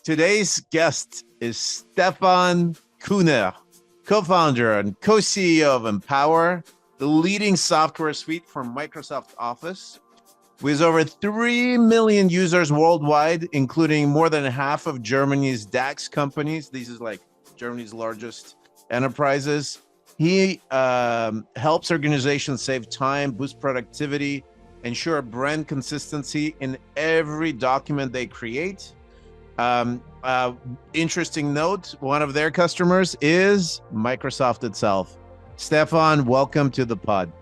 Today's guest is Stephan Kuhnert, co-founder and co-CEO of Empower, the leading software suite for Microsoft Office. With over 3 million users worldwide, including more than half of Germany's DAX companies. This is like Germany's largest enterprises. He helps organizations save time, boost productivity, ensure brand consistency in every document they create. Interesting note, one of their customers is Microsoft itself. Stephan, welcome to the pod.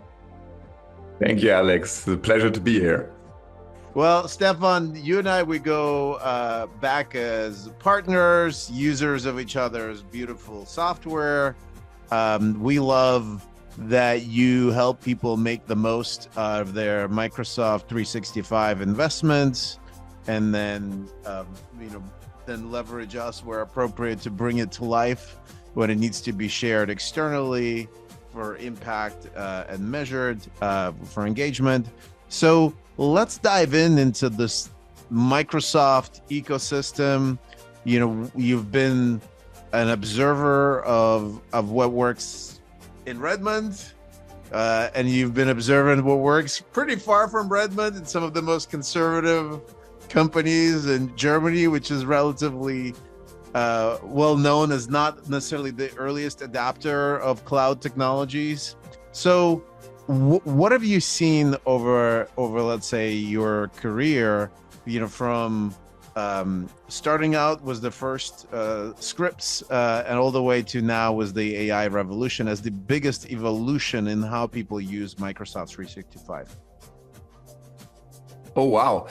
Thank you, Alex. It's a pleasure to be here. Well, Stephan, you and I, we go back as partners, users of each other's beautiful software. We love that you help people make the most of their Microsoft 365 investments, and then then leverage us where appropriate to bring it to life when it needs to be shared externally for impact and measured for engagement. So let's dive into this Microsoft ecosystem. You know, you've been an observer of what works in Redmond, and you've been observing what works pretty far from Redmond in some of the most conservative companies in Germany, which is relatively well known as not necessarily the earliest adapter of cloud technologies. So what have you seen over let's say your career, from starting out was the first scripts and all the way to now was the AI revolution as the biggest evolution in how people use Microsoft 365? Oh, wow.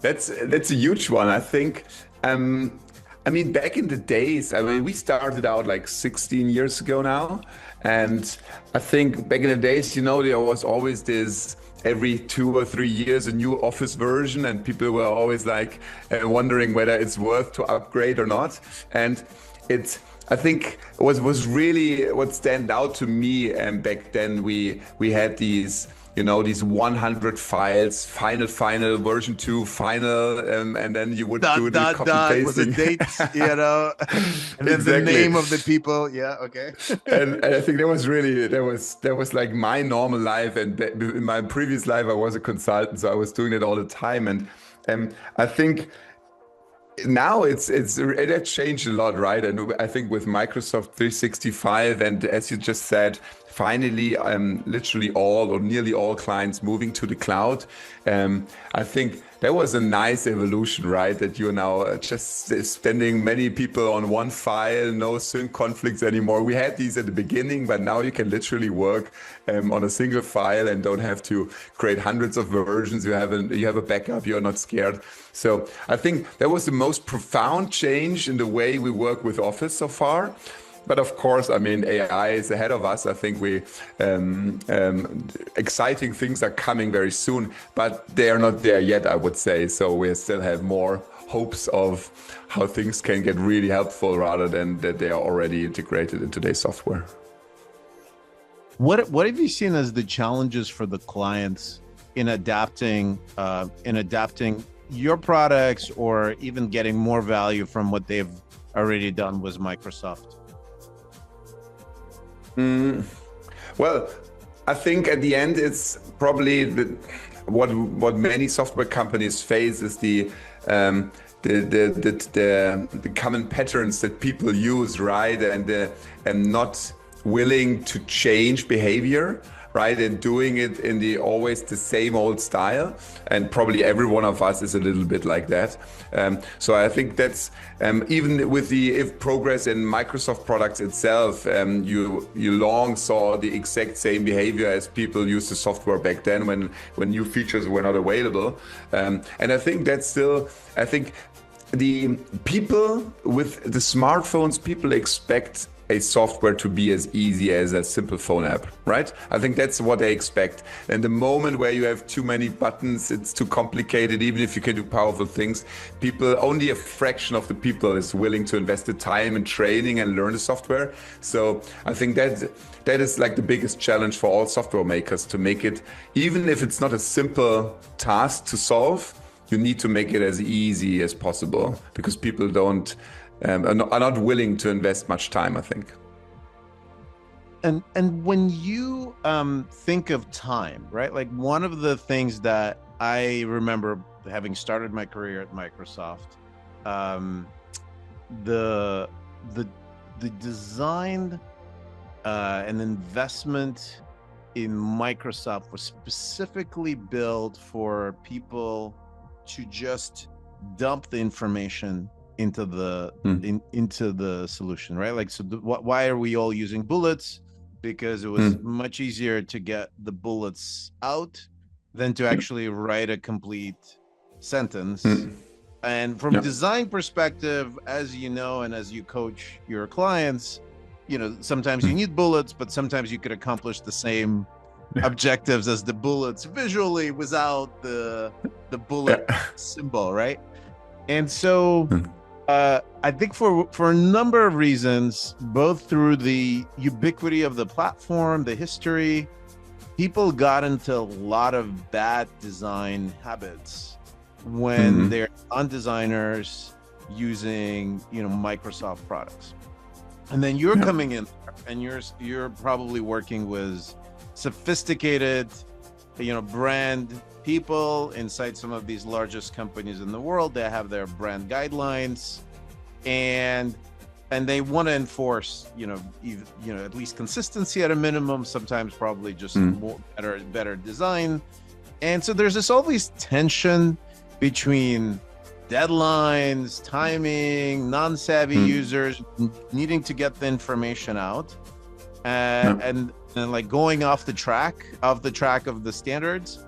That's a huge one. I think, back in the days, we started out like 16 years ago now. And I think back in the days, there was always this every 2 or 3 years, a new Office version. And people were always like wondering whether it's worth to upgrade or not. And I think was really what stand out to me. And back then we had these 100 files, final version 2, final, and then you would do the copy pasting. With the dates, and then exactly. The name of the people. Yeah, okay. and I think that was like my normal life. And in my previous life, I was a consultant, so I was doing it all the time. And I think now it has changed a lot, right? And I think with Microsoft 365, and as you just said, finally, literally all or nearly all clients moving to the cloud. I think that was a nice evolution, right? That you're now just spending many people on one file, no sync conflicts anymore. We had these at the beginning, but now you can literally work on a single file and don't have to create hundreds of versions. You have a backup. You're not scared. So I think that was the most profound change in the way we work with Office so far. But of course, AI is ahead of us. I think exciting things are coming very soon, but they are not there yet, I would say. So we still have more hopes of how things can get really helpful rather than that they are already integrated into today's software. What have you seen as the challenges for the clients in adapting your products, or even getting more value from what they've already done with Microsoft? Well, I think at the end, it's probably what many software companies face is the common patterns that people use, right? And not willing to change behavior, right? And doing it in always the same old style. And probably every one of us is a little bit like that. So I think that's even with the progress in Microsoft products itself, you long saw the exact same behavior as people used the software back then when new features were not available. And I think that's still, the people with the smartphones, people expect a software to be as easy as a simple phone app, right? I think that's what they expect. And the moment where you have too many buttons, it's too complicated, even if you can do powerful things. Only a fraction of the people is willing to invest the time in training and learn the software. So I think that is like the biggest challenge for all software makers, to make it, even if it's not a simple task to solve, you need to make it as easy as possible, because people don't are not willing to invest much time, I think. And when you think of time, right? Like one of the things that I remember having started my career at Microsoft, the design and investment in Microsoft was specifically built for people to just dump the information into the into the solution, right? Like, so why are we all using bullets? Because it was much easier to get the bullets out than to actually write a complete sentence. And from design perspective, as you know, and as you coach your clients, you know, sometimes you need bullets, but sometimes you could accomplish the same objectives as the bullets visually without the bullet symbol, right? And so I think for a number of reasons, both through the ubiquity of the platform, the history, people got into a lot of bad design habits when they're non-designers using, you know, Microsoft products. And then you're coming in and you're probably working with sophisticated, you know, brand people inside some of these largest companies in the world. They have their brand guidelines, and they want to enforce, you know, at least consistency at a minimum, sometimes probably just more better design. And so there's this always tension between deadlines, timing, non-savvy users needing to get the information out, and like going off the track of the standards.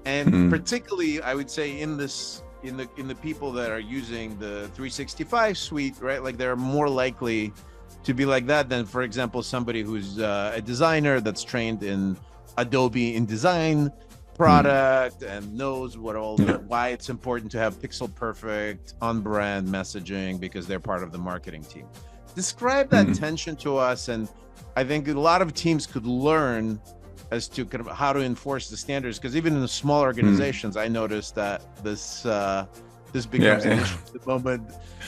And particularly, I would say in the people that are using the 365 suite, right? Like they're more likely to be like that than, for example, somebody who's a designer that's trained in Adobe InDesign product and knows why it's important to have pixel perfect on brand messaging because they're part of the marketing team. Describe that tension to us, and I think a lot of teams could learn as to kind of how to enforce the standards, because even in the small organizations, I noticed that this becomes an issue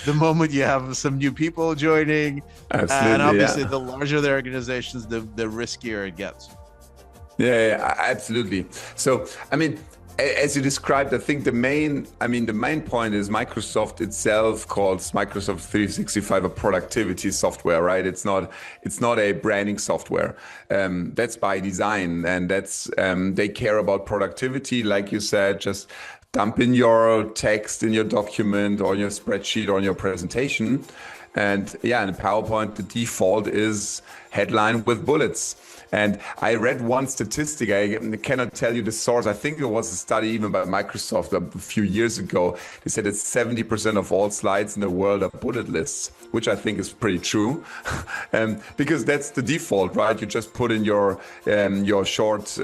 the moment you have some new people joining. Absolutely, and obviously the larger the organizations, the riskier it gets. Yeah, absolutely. So, I mean, as you described, I think the main point is Microsoft itself calls Microsoft 365 a productivity software, right? It's not a branding software. That's by design, and that's they care about productivity, like you said. Just dump in your text in your document or your spreadsheet or in your presentation, and in PowerPoint the default is headline with bullets. And I read one statistic, I cannot tell you the source. I think it was a study even by Microsoft a few years ago. They said that 70% of all slides in the world are bullet lists, which I think is pretty true. Because that's the default, right? You just put in your short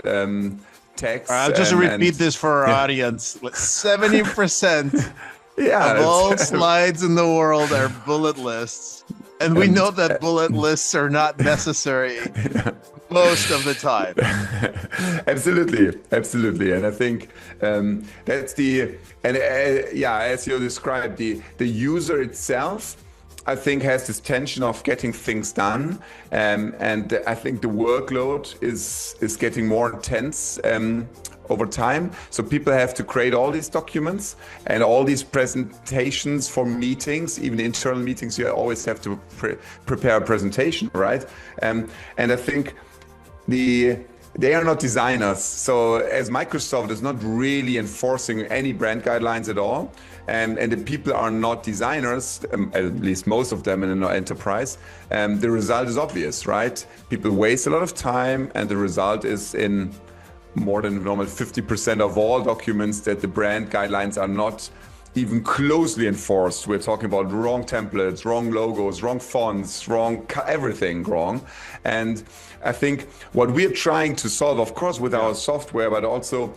text. I'll just repeat this for our audience. 70% of all slides in the world are bullet lists. And we know that bullet lists are not necessary most of the time. Absolutely. And I think that's as you described, the user itself, I think, has this tension of getting things done. And I think the workload is getting more intense over time. So people have to create all these documents and all these presentations for meetings, even internal meetings. You always have to prepare a presentation, right? And I think they are not designers. So as Microsoft is not really enforcing any brand guidelines at all, and the people are not designers, at least most of them in an enterprise, the result is obvious, right? People waste a lot of time, and the result is in more than normal 50% of all documents that the brand guidelines are not even closely enforced. We're talking about wrong templates, wrong logos, wrong fonts, everything wrong. And I think what we're trying to solve, of course, with our software, but also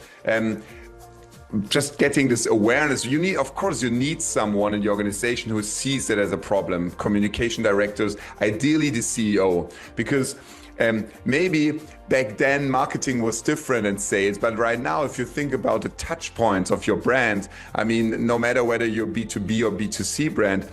just getting this awareness. You need someone in the organization who sees it as a problem. Communication directors, ideally the CEO, because Maybe back then marketing was different in sales, but right now, if you think about the touch points of your brand, I mean, no matter whether you're B2B or B2C brand,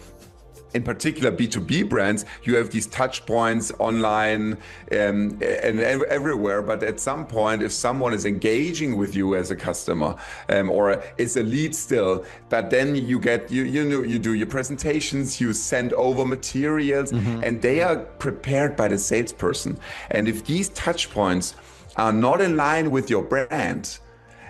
in particular B2B brands, you have these touch points online and everywhere. But at some point, if someone is engaging with you as a customer or is a lead still, but then you get, you do your presentations, you send over materials, and they are prepared by the salesperson. And if these touch points are not in line with your brand,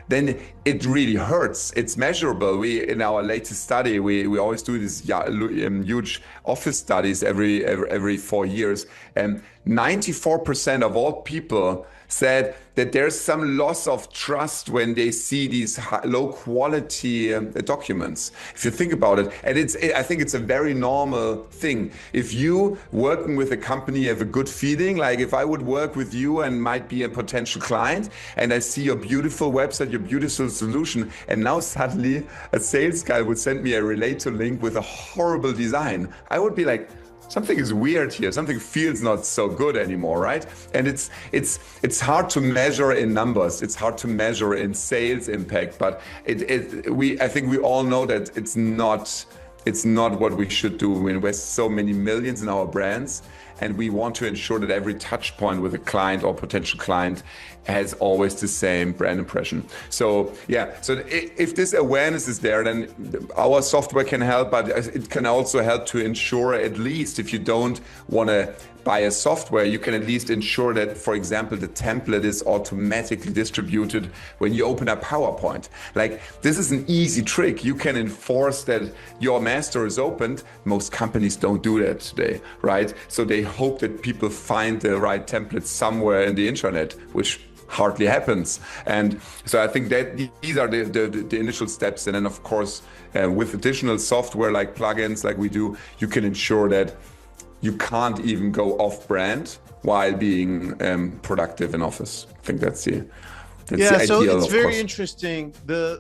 then it really hurts. It's measurable. In our latest study, we always do these huge office studies every 4 years, and 94% of all people said that there's some loss of trust when they see these low quality documents. If you think about it, and I think it's a very normal thing. If you working with a company have a good feeling, like if I would work with you and might be a potential client, and I see your beautiful website, your beautiful solution, and now suddenly a sales guy would send me a Relayto link with a horrible design, I would be like, something is weird here. Something feels not so good anymore, right? And it's hard to measure in numbers. It's hard to measure in sales impact. But I think we all know that it's not what we should do. We invest so many millions in our brands, and we want to ensure that every touch point with a client or potential client has always the same brand impression. So yeah, so if this awareness is there, then our software can help, but it can also help to ensure, at least if you don't want to buy a software, you can at least ensure that, for example, the template is automatically distributed when you open a PowerPoint. Like, this is an easy trick. You can enforce that your master is opened. Most companies don't do that today, right? So they hope that people find the right template somewhere in the internet, which hardly happens. And so I think that these are the initial steps. And then, of course, with additional software like plugins like we do, you can ensure that you can't even go off brand while being productive in office. I think that's the so ideal, it's of very course. interesting.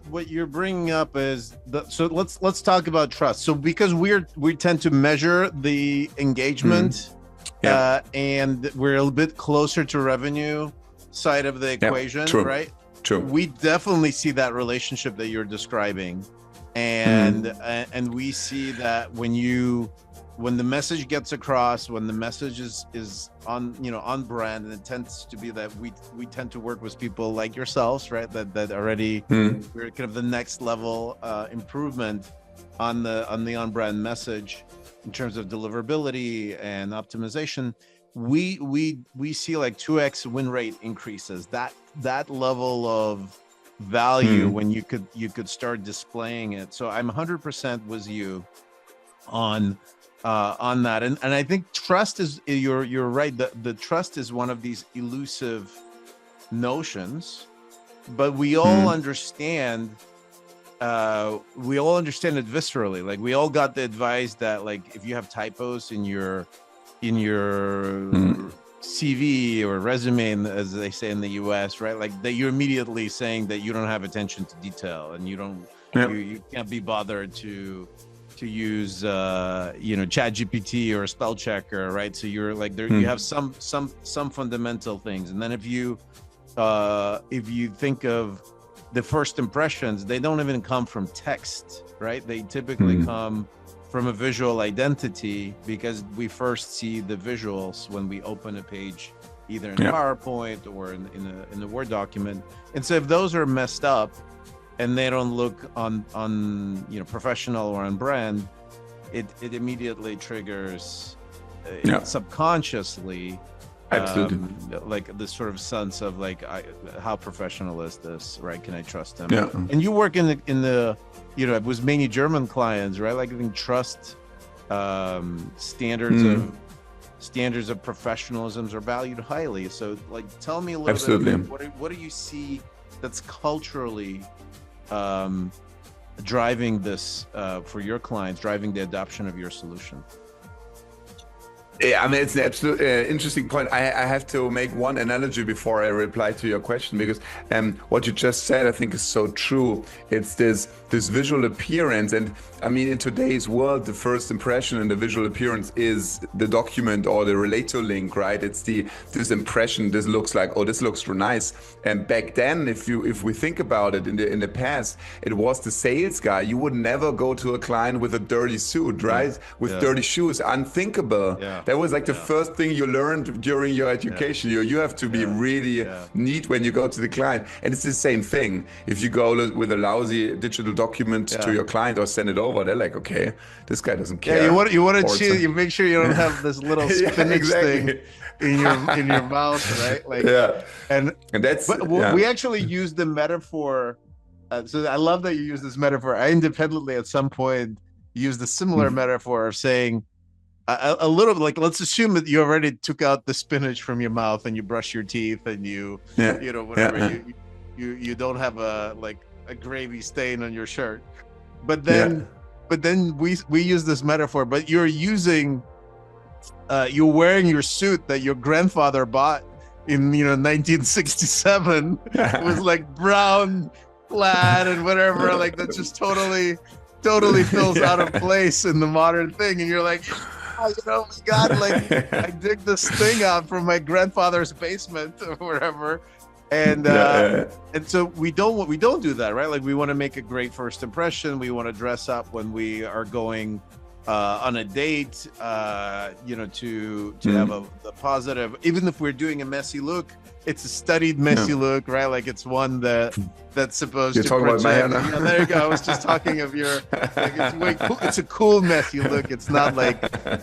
What you're bringing up is so let's talk about trust. So because we tend to measure the engagement, and we're a little bit closer to revenue side of the equation, true, right? True. We definitely see that relationship that you're describing, and we see that when the message gets across, when the message is on brand, and it tends to be that we tend to work with people like yourselves, right? That already we're kind of the next level improvement on the on-brand message in terms of deliverability and optimization. We see like 2x win rate increases. That level of value when you could start displaying it. So I'm 100% with you on that, and I think trust is, you're right, the trust is one of these elusive notions, but we all understand it viscerally. Like, we all got the advice that, like, if you have typos in your CV or resume, as they say in the US, right, like, that you're immediately saying that you don't have attention to detail, and you can't be bothered to use ChatGPT or a spell checker, right? So you're like, there you have some fundamental things. And then if you think of the first impressions, they don't even come from text, right? They typically come from a visual identity, because we first see the visuals when we open a page, either in PowerPoint or in a Word document. And so if those are messed up, and they don't look on professional or on brand, it immediately triggers subconsciously like this sort of sense of like, how professional is this, right? Can I trust them? And you work in the it was mainly German clients, right? Like, I think trust standards of professionalism are valued highly. So, like, tell me a little bit, what do you see that's culturally driving this for your clients, driving the adoption of your solution? Yeah, I mean, it's an absolute interesting point. I have to make one analogy before I reply to your question, because what you just said, I think, is so true. It's this visual appearance, and I mean, in today's world, the first impression and the visual appearance is the document or the Relayto link, right? It's this impression. This looks like, oh, this looks nice. And back then, if we think about it, in the past, it was the sales guy. You would never go to a client with a dirty suit, right? With dirty shoes, unthinkable. Yeah. That was like the first thing you learned during your education. You have to be really neat when you go to the client. And it's the same thing. If you go with a lousy digital document to your client or send it over, they're like, okay, this guy doesn't care. Yeah, you want to choose. You make sure you don't have this little spinach thing in your mouth, right? Like, and that's. We actually use the metaphor. So I love that you use this metaphor. I independently at some point used a similar metaphor of saying, a little, like, let's assume that you already took out the spinach from your mouth and you brush your teeth and you know, whatever, you don't have a gravy stain on your shirt, but then we use this metaphor, but you're wearing your suit that your grandfather bought in 1967. It was like brown plaid and whatever, like that just totally feels out of place in the modern thing, and you're like, oh my God, like I dig this thing out from my grandfather's basement or wherever. And and so we don't do that, right? Like, we want to make a great first impression. We want to dress up when we are going on a date, to have a positive. Even if we're doing a messy look, it's a studied messy look, right? Like, it's one that's supposed to talking about my hair now. Yeah, there you go. I was just talking of your. Like, it's way cool. It's a cool messy look. It's not like, I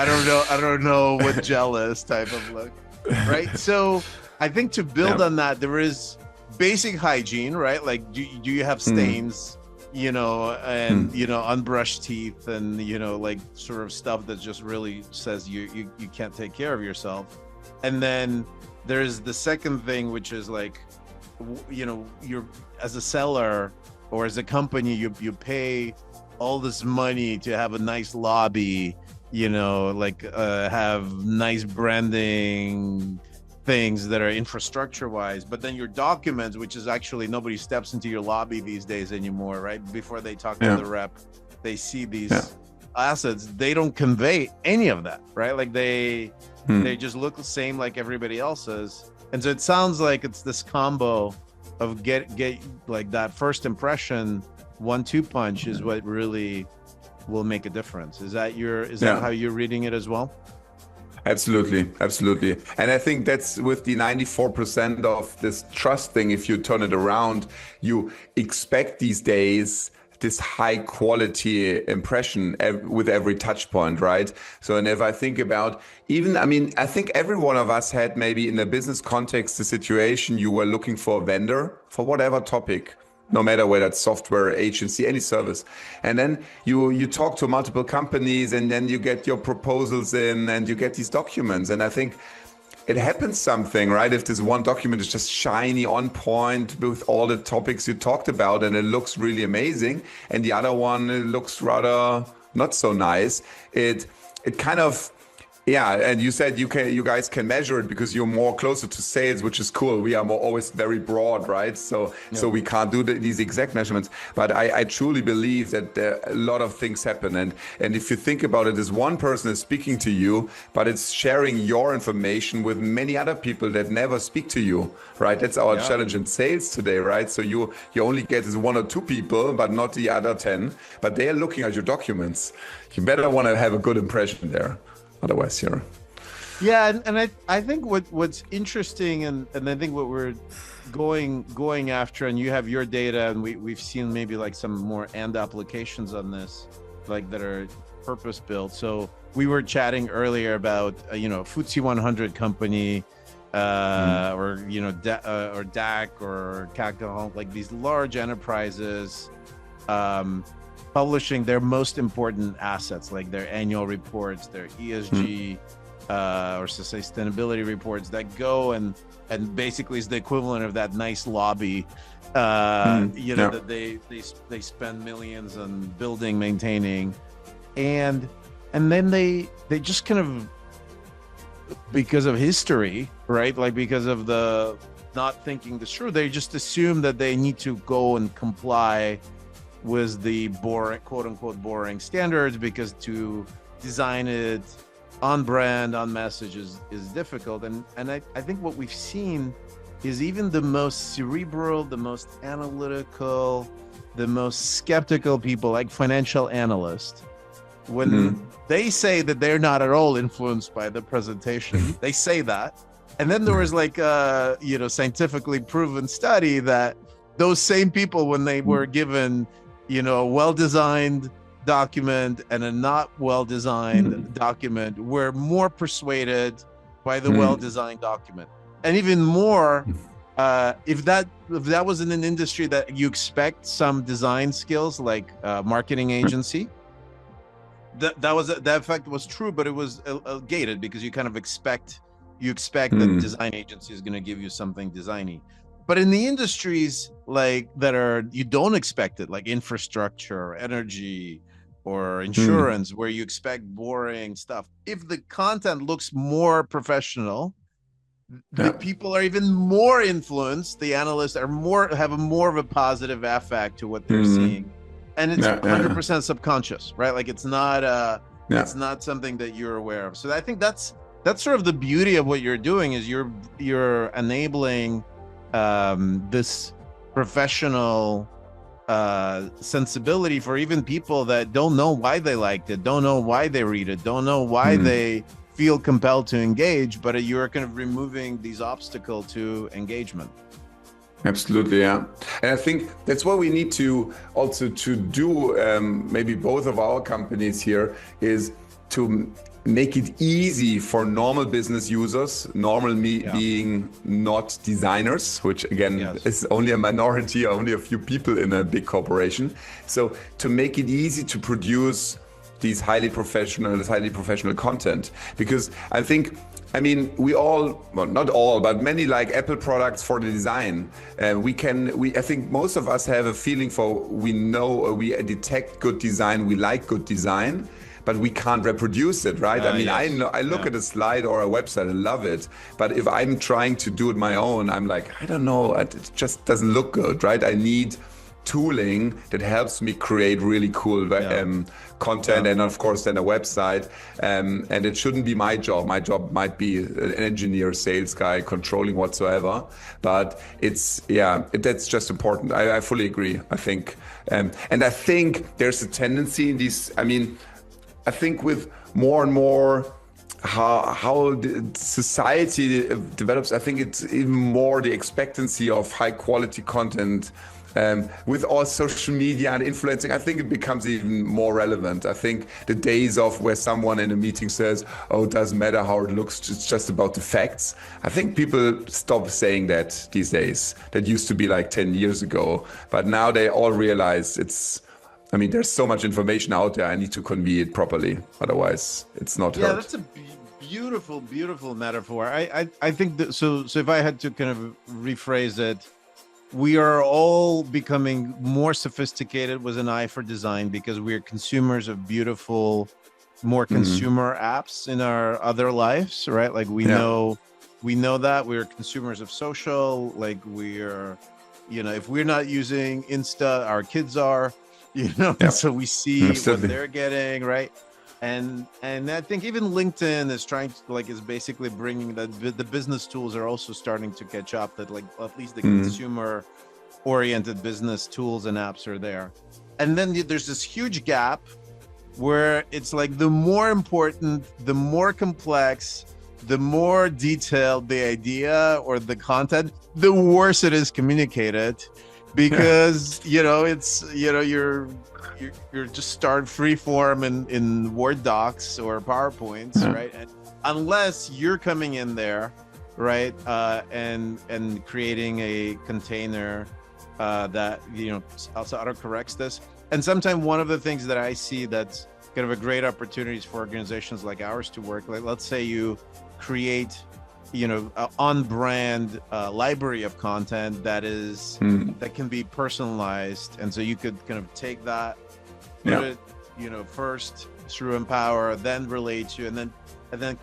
don't know what gel is type of look, right? So I think to build on that, there is basic hygiene, right? Like, do you have stains? And unbrushed teeth, and like sort of stuff that just really says you can't take care of yourself. And then there's the second thing, which is like, you're, as a seller or as a company, you pay all this money to have a nice lobby, have nice branding things that are infrastructure wise, but then your documents, which is actually, nobody steps into your lobby these days anymore, right? Before they talk to the rep, they see these assets, they don't convey any of that, right? Like they just look the same like everybody else's. And so it sounds like it's this combo of get like that first impression 1-2 punch is what really will make a difference. Is that how you're reading it as well? Absolutely. And I think that's with the 94% of this trust thing. If you turn it around, you expect these days this high quality impression with every touch point, right? So, and if I think about I think every one of us had, maybe in a business context, the situation you were looking for a vendor for whatever topic, no matter whether it's software, agency, any service. And then you talk to multiple companies, and then you get your proposals in and you get these documents. And I think it happens something, right? If this one document is just shiny, on point with all the topics you talked about, and it looks really amazing, and the other one, it looks rather not so nice, it kind of, and you said you guys can measure it because you're more closer to sales, which is cool. We are always very broad, right? So we can't do these exact measurements. But I truly believe that a lot of things happen. And if you think about it, as one person is speaking to you, but it's sharing your information with many other people that never speak to you, right? That's our challenge in sales today, right? So you only get is 1 or 2 people, but not the other 10. But they are looking at your documents. You better want to have a good impression there. Otherwise, and I think what's interesting, and I think what we're going after, and you have your data, and we've seen maybe like some more end applications on this, like that are purpose built. So we were chatting earlier about FTSE 100 company, or or DAC or CAC, like these large enterprises, publishing their most important assets, like their annual reports, their ESG or sustainability reports that go and basically is the equivalent of that nice lobby, that they spend millions on building, maintaining, and then they just kind of because of history, right? Like because of the not thinking this through, they just assume that they need to go and comply with the boring, quote unquote, boring standards, because to design it on brand, on message is difficult. And I think what we've seen is even the most cerebral, the most analytical, the most skeptical people, like financial analysts, when they say that they're not at all influenced by the presentation, they say that. And then there was like a, scientifically proven study that those same people, when they were given, a well-designed document and a not well-designed document, were more persuaded by the well-designed document. And even more, if that was in an industry that you expect some design skills, like marketing agency, that effect was true, but it was gated, because you kind of expect that design agency is going to give you something designy. But in the industries like you don't expect it, like infrastructure, energy, or insurance, where you expect boring stuff, if the content looks more professional, the people are even more influenced. The analysts have more of a positive affect to what they're seeing, and it's 100% subconscious, right? Like it's not it's not something that you're aware of. So I think that's sort of the beauty of what you're doing, is you're enabling this professional sensibility for even people that don't know why they liked it, don't know why they read it, don't know why they feel compelled to engage, but you're kind of removing these obstacles to engagement. Absolutely, yeah. And I think that's what we need to also to do, maybe both of our companies here, is to make it easy for normal business users, being not designers, which again is only a minority, only a few people in a big corporation. So to make it easy to produce these highly professional content, because I mean, we all, well, not all, but many like Apple products for the design. I think most of us have a feeling we detect good design, we like good design, but we can't reproduce it, right? I look at a slide or a website and love it, but if I'm trying to do it my own, I'm like, I don't know, it just doesn't look good, right? I need tooling that helps me create really cool content, and of course then a website, and it shouldn't be my job. My job might be an engineer, sales guy, controlling whatsoever, but that's just important. I fully agree, I think, and I think there's a tendency in these, I think with more and more how the society develops, I think it's even more the expectancy of high quality content. With all social media and influencing, I think it becomes even more relevant. I think the days of where someone in a meeting says, oh, it doesn't matter how it looks, it's just about the facts. I think people stop saying that these days. That used to be like 10 years ago. But now they all realize there's so much information out there. I need to convey it properly. Otherwise, it's not heard. Yeah, that's a beautiful, beautiful metaphor. I think that, so if I had to kind of rephrase it, we are all becoming more sophisticated with an eye for design, because we're consumers of beautiful, more consumer apps in our other lives, right? Like we know that we're consumers of social, like we're, if we're not using Insta, our kids are, so we see what they're getting, right? And I think even LinkedIn is is basically bringing that the business tools are also starting to catch up, that like at least the consumer oriented business tools and apps are there. And then there's this huge gap where it's like the more important, the more complex, the more detailed the idea or the content, the worse it is communicated, because you're just start free form in Word docs or PowerPoints, right? And unless you're coming in there, right, and creating a container that also autocorrects this. And sometimes one of the things that I see that's kind of a great opportunities for organizations like ours to work, like let's say you create on-brand library of content that is that can be personalized, and so you could kind of take that, put it first through Empower, then Relayto, and then and then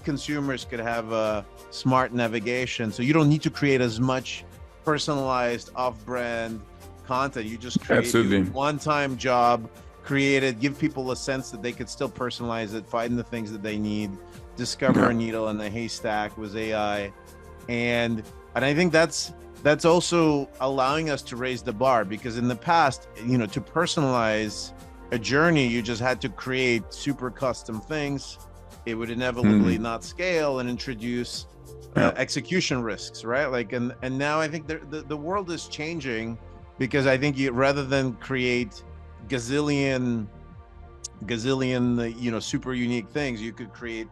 consumers could have a smart navigation. So you don't need to create as much personalized off-brand content. You just create a one-time job, create it, give people a sense that they could still personalize it, find the things that they need, discover a needle in a haystack with AI. And I think that's also allowing us to raise the bar, because in the past, to personalize a journey, you just had to create super custom things. It would inevitably not scale and introduce execution risks, right? Like, and now I think the world is changing, because I think rather than create gazillion, super unique things, you could create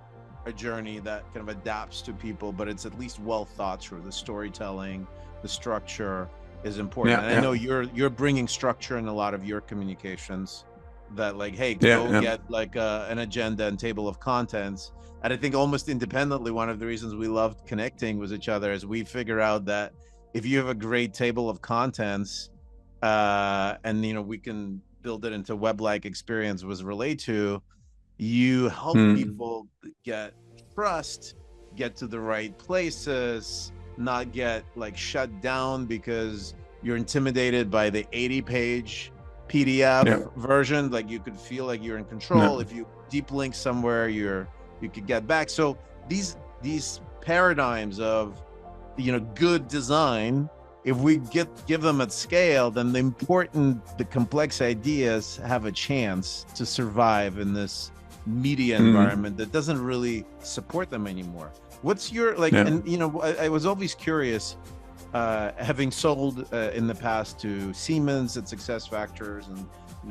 a journey that kind of adapts to people, but it's at least well thought through. The storytelling, the structure is important. I know you're bringing structure in a lot of your communications, that like, hey, get like an agenda and table of contents. And I think almost independently, one of the reasons we loved connecting with each other is we figure out that if you have a great table of contents, and we can build it into web-like experience with Relayto, you help people get trust, get to the right places, not get like shut down because you're intimidated by the 80-page PDF version. Like, you could feel like you're in control. If you deep link somewhere, you could get back. So these paradigms of good design, if we give them at scale, then the complex ideas have a chance to survive in this media environment that doesn't really support them anymore. What's your and I was always curious, having sold in the past to Siemens at SuccessFactors, and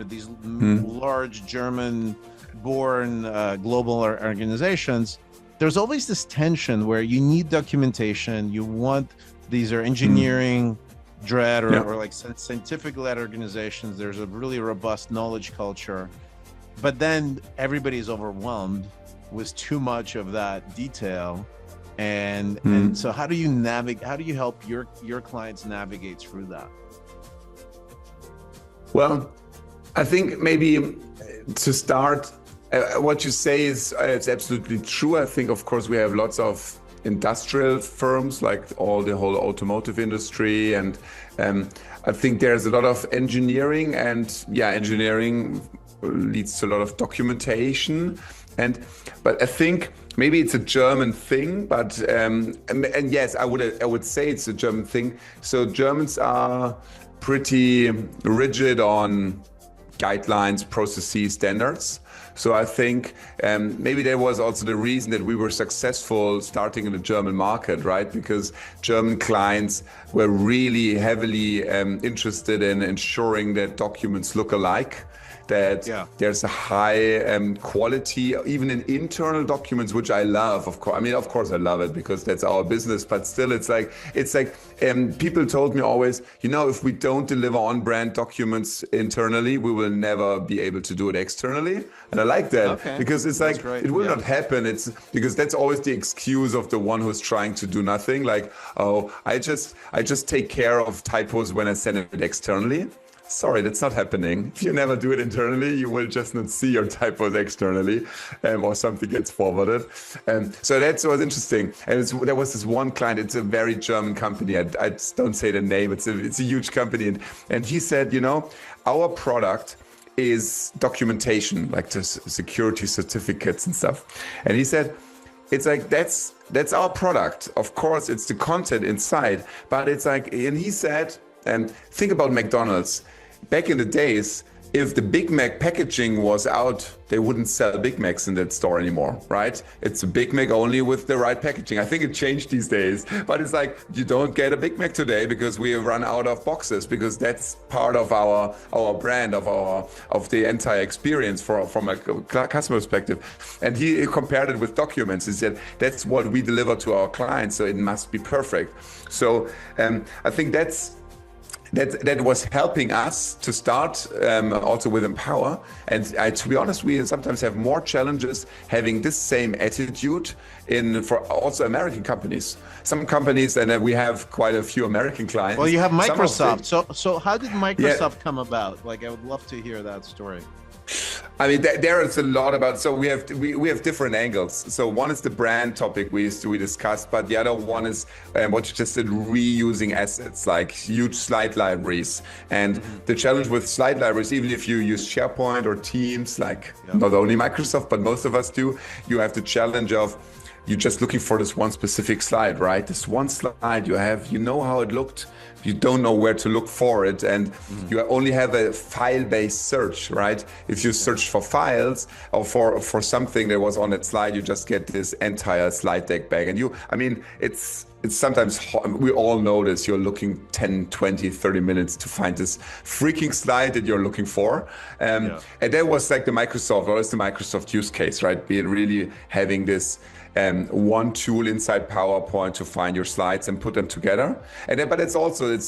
these large German-born global organizations, there's always this tension where you need documentation. You want, these are engineering dread or like scientific-led organizations. There's a really robust knowledge culture, but then everybody's overwhelmed with too much of that detail. And so how do you help your clients navigate through that? Well, I think maybe to start, what you say is it's absolutely true. I think, of course, we have lots of industrial firms, like the whole automotive industry, and I think there's a lot of engineering, and engineering leads to a lot of documentation, but I think maybe it's a German thing, but and yes, I would say it's a German thing. So Germans are pretty rigid on guidelines, processes, standards. So I think maybe that was also the reason that we were successful starting in the German market, right? Because German clients were really heavily interested in ensuring that documents look alike, that there's a high quality, even in internal documents, which I love, of course. I mean, of course I love it because that's our business, but still it's like people told me always, if we don't deliver on brand documents internally, we will never be able to do it externally. And I like that because it's like, it will not happen. It's because that's always the excuse of the one who's trying to do nothing. Like, oh, I just take care of typos when I send it externally. Sorry, that's not happening. If you never do it internally, you will just not see your typos externally, or something gets forwarded. So that was interesting. And there was this one client, it's a very German company. I don't say the name, it's a huge company. And he said, our product is documentation, like the security certificates and stuff. And he said, it's like, that's our product. Of course, it's the content inside, but it's like, and he said, and think about McDonald's. Back in the days, if the Big Mac packaging was out, they wouldn't sell Big Macs in that store anymore, right? It's a Big Mac only with the right packaging. I think it changed these days, but it's like, you don't get a Big Mac today because we run out of boxes, because that's part of our brand, of the entire experience from a customer perspective. And he compared it with documents. He said, that's what we deliver to our clients, so it must be perfect. So I think that was helping us to start also with Empower. And to be honest, we sometimes have more challenges having this same attitude for also American companies. Some companies, and we have quite a few American clients. Well, you have Microsoft. So how did Microsoft come about? Like, I would love to hear that story. I mean, there is a lot about. So we have different angles. So one is the brand topic we discussed, but the other one is what you just said, reusing assets like huge slide libraries. And the challenge with slide libraries, even if you use SharePoint or Teams, like not only Microsoft, but most of us do, you have the challenge of you're just looking for this one specific slide, right? This one slide you have, you know how it looked. You don't know where to look for it, and you only have a file-based search, right? If you search for files or for something that was on that slide, you just get this entire slide deck back. And it's sometimes, we all know this, you're looking 10, 20, 30 minutes to find this freaking slide that you're looking for. And that was like the Microsoft use case, right? Being really having this one tool inside PowerPoint to find your slides and put them together. But it's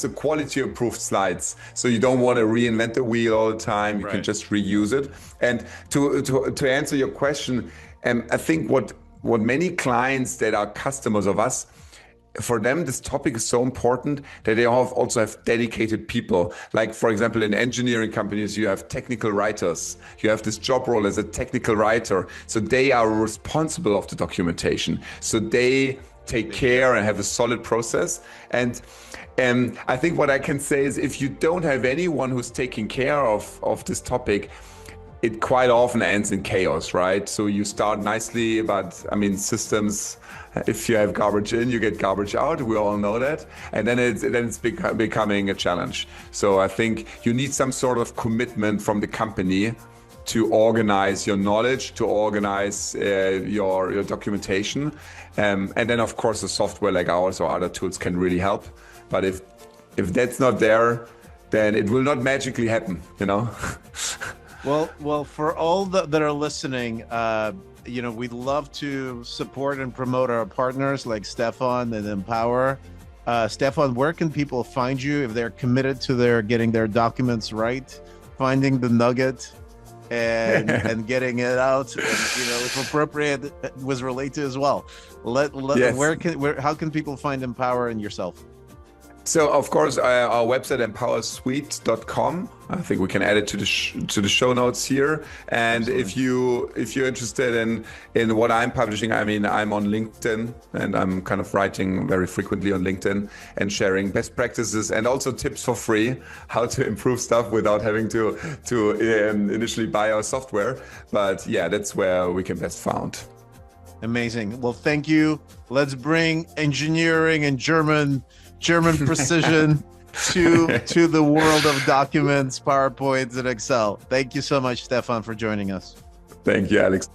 a quality approved slides. So you don't want to reinvent the wheel all the time. You can just reuse it. And to answer your question, I think what many clients that are customers of us, for them, this topic is so important that they also have dedicated people. Like, for example, in engineering companies, you have technical writers. You have this job role as a technical writer. So they are responsible of the documentation. So they take care and have a solid process. And I think what I can say is if you don't have anyone who's taking care of this topic, it quite often ends in chaos, right? So you start nicely, but I mean, systems, if you have garbage in, you get garbage out. We all know that. And then it's becoming a challenge. So I think you need some sort of commitment from the company to organize your knowledge, to organize your documentation. And then of course, the software like ours or other tools can really help. But if that's not there, then it will not magically happen, you know? Well, for all that are listening, we'd love to support and promote our partners like Stephan and Empower. Stephan, where can people find you if they're committed to getting their documents right, finding the nugget and getting it out, and, if appropriate, with Relayto as well. Yes. How can people find Empower and yourself? So, of course, our website, empowersuite.com. I think we can add it to the show notes here. And if you're interested in what I'm publishing, I mean, I'm on LinkedIn, and I'm kind of writing very frequently on LinkedIn and sharing best practices and also tips for free, how to improve stuff without having to initially buy our software. But yeah, that's where we can best found. Amazing. Well, thank you. Let's bring engineering and German precision to the world of documents, PowerPoints, and Excel. Thank you so much, Stephan, for joining us. Thank you, Alex.